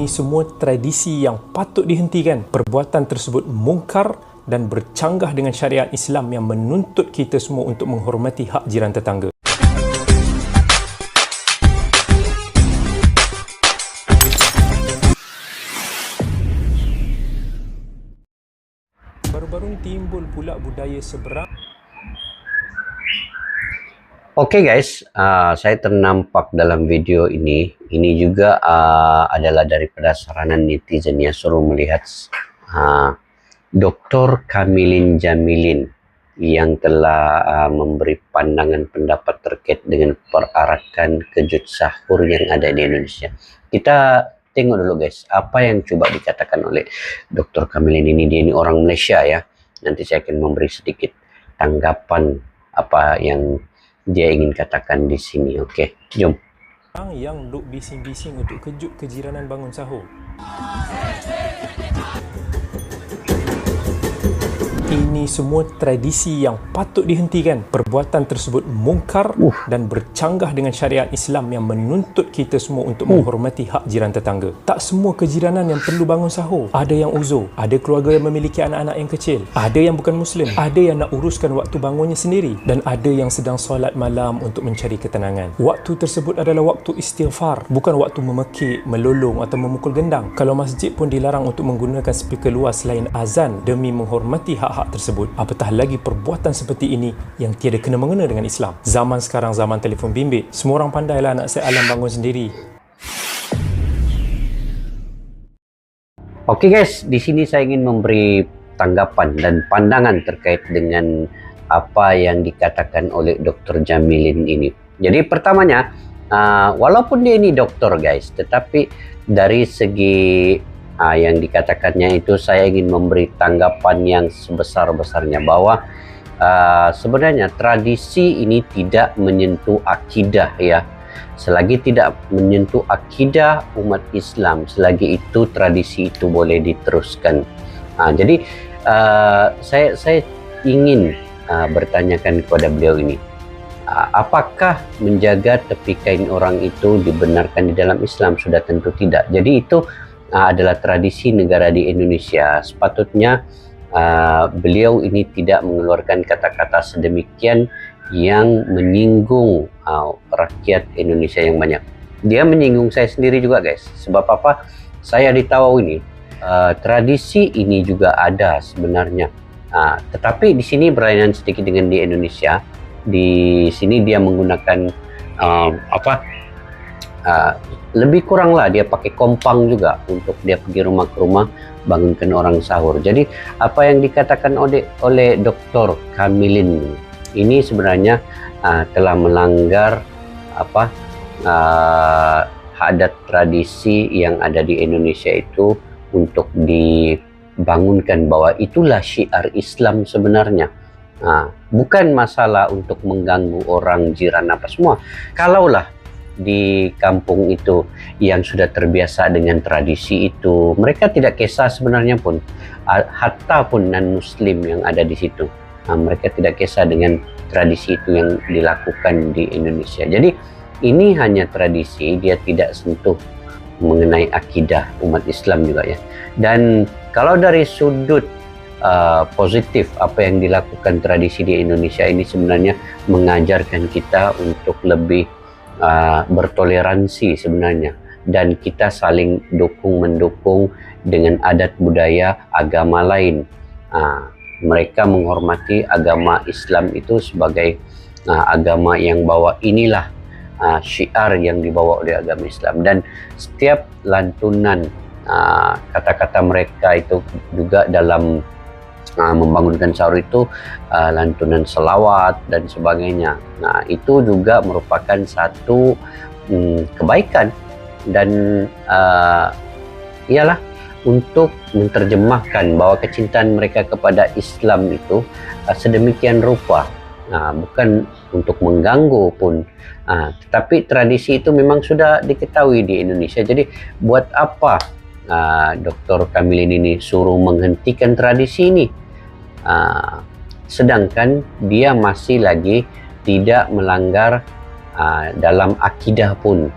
Ini semua tradisi yang patut dihentikan. Perbuatan tersebut mungkar dan bercanggah dengan syariat Islam yang menuntut kita semua untuk menghormati hak jiran tetangga. Baru-baru timbul pula budaya seberang. Oke guys, saya ternampak dalam video ini. Ini juga adalah daripada saranan netizen yang suruh melihat Dr. Kamilin Jamilin yang telah memberi pandangan pendapat terkait dengan perarakan kejut sahur yang ada di Indonesia. Kita tengok dulu guys, apa yang coba dikatakan oleh Dr. Kamilin ini. Dia ini orang Malaysia ya. Nanti saya akan memberi sedikit tanggapan apa yang dia ingin katakan di sini. Oke, jom. Orang yang duk bising-bising untuk kejut kejiranan bangun sahur. Ini semua tradisi yang patut dihentikan. Perbuatan tersebut mungkar dan bercanggah dengan syariat Islam yang menuntut kita semua untuk menghormati hak jiran tetangga. Tak semua kejiranan yang perlu bangun sahur. Ada yang uzur, ada keluarga yang memiliki anak-anak yang kecil, ada yang bukan Muslim, ada yang nak uruskan waktu bangunnya sendiri, dan ada yang sedang solat malam untuk mencari ketenangan. Waktu tersebut adalah waktu istighfar, bukan waktu memekik, melolong atau memukul gendang. Kalau masjid pun dilarang untuk menggunakan speaker luas selain azan demi menghormati hak-hak tersebut, apatah lagi perbuatan seperti ini yang tiada kena-mengena dengan Islam. Zaman sekarang zaman telefon bimbit, semua orang pandailah nak set alam bangun sendiri. Oke guys, di sini saya ingin memberi tanggapan dan pandangan terkait dengan apa yang dikatakan oleh Dr. Jamilin ini. Jadi pertamanya, walaupun dia ini dokter guys, tetapi dari segi yang dikatakannya itu saya ingin memberi tanggapan yang sebesar-besarnya bahwa sebenarnya tradisi ini tidak menyentuh akidah ya. Selagi tidak menyentuh akidah umat Islam, selagi itu tradisi itu boleh diteruskan. Jadi saya ingin bertanyakan kepada beliau ini, apakah menjaga tepi kain orang itu dibenarkan di dalam Islam? Sudah tentu tidak. Jadi itu adalah tradisi negara di Indonesia. Sepatutnya beliau ini tidak mengeluarkan kata-kata sedemikian yang menyinggung rakyat Indonesia yang banyak. Dia menyinggung saya sendiri juga guys. Sebab apa? Saya di Tawau ini tradisi ini juga ada sebenarnya. Tetapi di sini berlainan sedikit dengan di Indonesia. Di sini dia menggunakan lebih kurang lah dia pakai kompang juga untuk dia pergi rumah ke rumah bangunkan orang sahur. Jadi apa yang dikatakan oleh Dr. Kamilin ini sebenarnya telah melanggar adat tradisi yang ada di Indonesia itu untuk dibangunkan bahwa itulah syiar Islam sebenarnya. Bukan masalah untuk mengganggu orang jiran apa semua. Kalaulah di kampung itu yang sudah terbiasa dengan tradisi itu, mereka tidak kisah sebenarnya pun, hatta pun non-muslim yang ada di situ, mereka tidak kisah dengan tradisi itu yang dilakukan di Indonesia. Jadi ini hanya tradisi, dia tidak sentuh mengenai akidah umat Islam juga ya. Dan kalau dari sudut positif, apa yang dilakukan tradisi di Indonesia ini sebenarnya mengajarkan kita untuk lebih bertoleransi sebenarnya, dan kita saling mendukung dengan adat budaya agama lain. Mereka menghormati agama Islam itu sebagai agama yang bawa inilah syiar yang dibawa oleh agama Islam, dan setiap lantunan kata-kata mereka itu juga dalam membangunkan sahur itu lantunan selawat dan sebagainya. Nah, itu juga merupakan satu kebaikan, dan ialah untuk menerjemahkan bahwa kecintaan mereka kepada Islam itu sedemikian rupa, bukan untuk mengganggu pun, tetapi tradisi itu memang sudah diketahui di Indonesia. Jadi buat apa Dr. Kamilin ini suruh menghentikan tradisi ini? Sedangkan dia masih lagi tidak melanggar dalam akidah pun.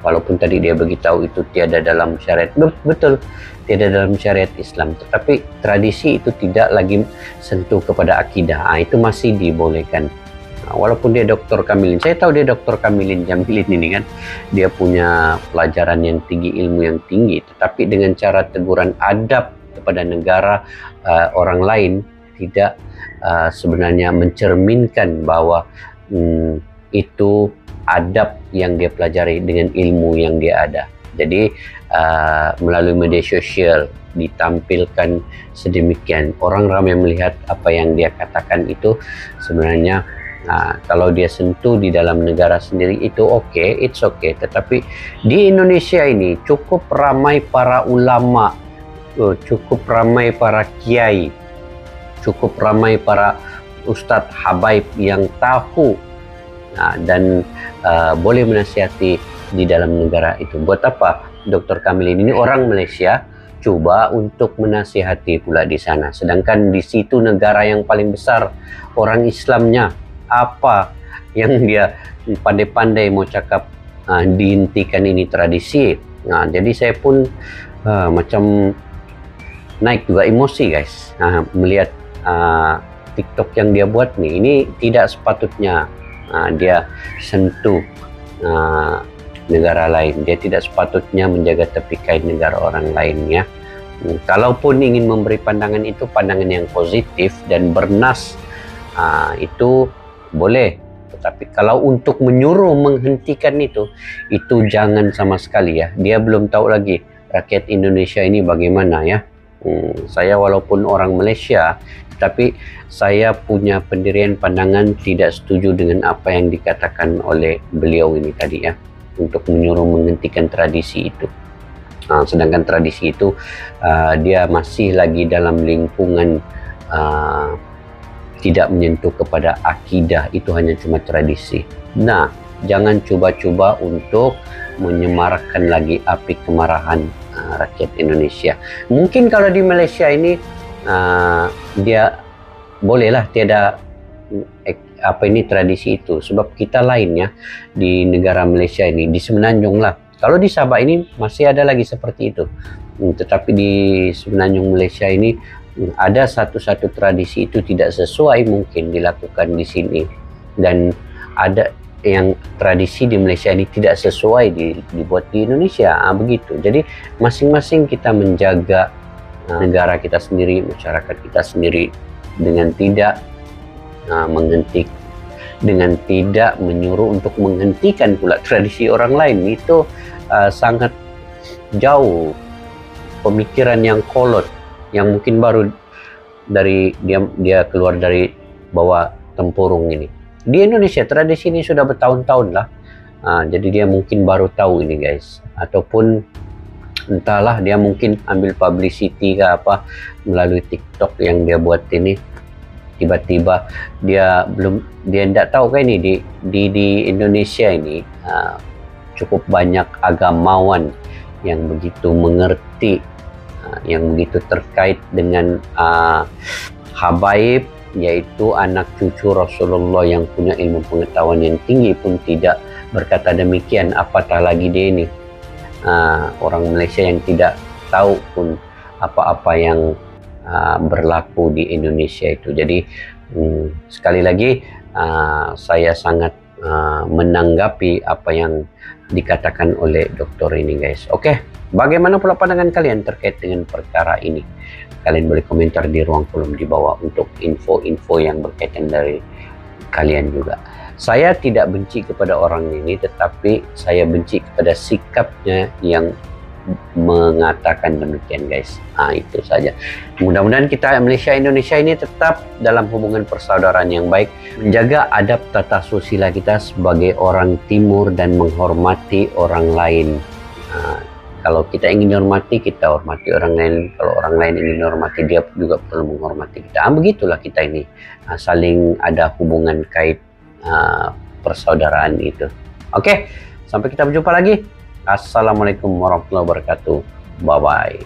walaupun tadi dia beritahu itu tiada dalam syariat, betul, tiada dalam syariat Islam, tetapi tradisi itu tidak lagi sentuh kepada akidah, itu masih dibolehkan. Walaupun dia Dr. Kamilin, saya tahu dia Dr. Kamilin Jamilin ini kan, dia punya pelajaran yang tinggi, ilmu yang tinggi, tetapi dengan cara teguran adab kepada negara orang lain tidak sebenarnya mencerminkan bahwa itu adab yang dia pelajari dengan ilmu yang dia ada. Jadi melalui media sosial ditampilkan sedemikian, orang ramai melihat apa yang dia katakan itu sebenarnya. Kalau dia sentuh di dalam negara sendiri itu it's okay. Tetapi di Indonesia ini cukup ramai para ulama, cukup ramai para kiai, cukup ramai para ustadz habaib yang tahu dan boleh menasihati di dalam negara itu. Buat apa Dr. Kamilin ini orang Malaysia coba untuk menasihati pula di sana, sedangkan di situ negara yang paling besar orang Islamnya, apa yang dia pandai-pandai mau cakap dihentikan ini tradisi. Jadi saya pun macam naik juga emosi guys melihat TikTok yang dia buat nih. Ini tidak sepatutnya dia sentuh negara lain, dia tidak sepatutnya menjaga tepi kain negara orang lain ya. Kalaupun ingin memberi pandangan itu pandangan yang positif dan bernas, itu boleh, tetapi kalau untuk menyuruh menghentikan itu jangan sama sekali ya. Dia belum tahu lagi rakyat Indonesia ini bagaimana ya. Saya walaupun orang Malaysia, tapi saya punya pendirian pandangan tidak setuju dengan apa yang dikatakan oleh beliau ini tadi ya, untuk menyuruh menghentikan tradisi itu. Sedangkan tradisi itu dia masih lagi dalam lingkungan tidak menyentuh kepada akidah, itu hanya cuma tradisi. Nah, jangan coba-coba untuk menyemarakkan lagi api kemarahan rakyat Indonesia. Mungkin kalau di Malaysia ini dia bolehlah tiada tradisi itu, sebab kita lainnya di negara Malaysia ini di Semenanjung lah. Kalau di Sabah ini masih ada lagi seperti itu, tetapi di Semenanjung Malaysia ini ada satu-satu tradisi itu tidak sesuai mungkin dilakukan di sini, dan ada yang tradisi di Malaysia ini tidak sesuai dibuat di Indonesia, begitu. Jadi masing-masing kita menjaga negara kita sendiri, masyarakat kita sendiri, dengan tidak dengan tidak menyuruh untuk menghentikan pula tradisi orang lain. Itu sangat jauh pemikiran yang kolot, yang mungkin baru dari dia keluar dari bawah tempurung ini. Di Indonesia tradisi ini sudah bertahun-tahun lah, jadi dia mungkin baru tahu ini guys, ataupun entahlah dia mungkin ambil publicity ke apa melalui TikTok yang dia buat ini. Tiba-tiba dia tidak tahu kan ini di Indonesia ini cukup banyak agamawan yang begitu mengerti, yang begitu terkait dengan habaib, yaitu anak cucu Rasulullah yang punya ilmu pengetahuan yang tinggi pun tidak berkata demikian, apatah lagi dia ini orang Malaysia yang tidak tahu pun apa-apa yang berlaku di Indonesia itu. Jadi sekali lagi saya sangat menanggapi apa yang dikatakan oleh dokter ini guys. Oke, bagaimana pula pandangan kalian terkait dengan perkara ini? Kalian boleh komentar di ruang kolom di bawah untuk info-info yang berkaitan dari kalian juga. Saya tidak benci kepada orang ini, tetapi saya benci kepada sikapnya yang mengatakan demikian guys. Itu saja. Mudah-mudahan kita Malaysia Indonesia ini tetap dalam hubungan persaudaraan yang baik, menjaga adab tata susila kita sebagai orang timur dan menghormati orang lain. Kalau kita ingin hormati, kita hormati orang lain. Kalau orang lain ingin hormati, dia juga perlu menghormati kita. Begitulah kita ini saling ada hubungan kait persaudaraan itu. Oke, sampai kita berjumpa lagi. Assalamualaikum warahmatullahi wabarakatuh. Bye-bye.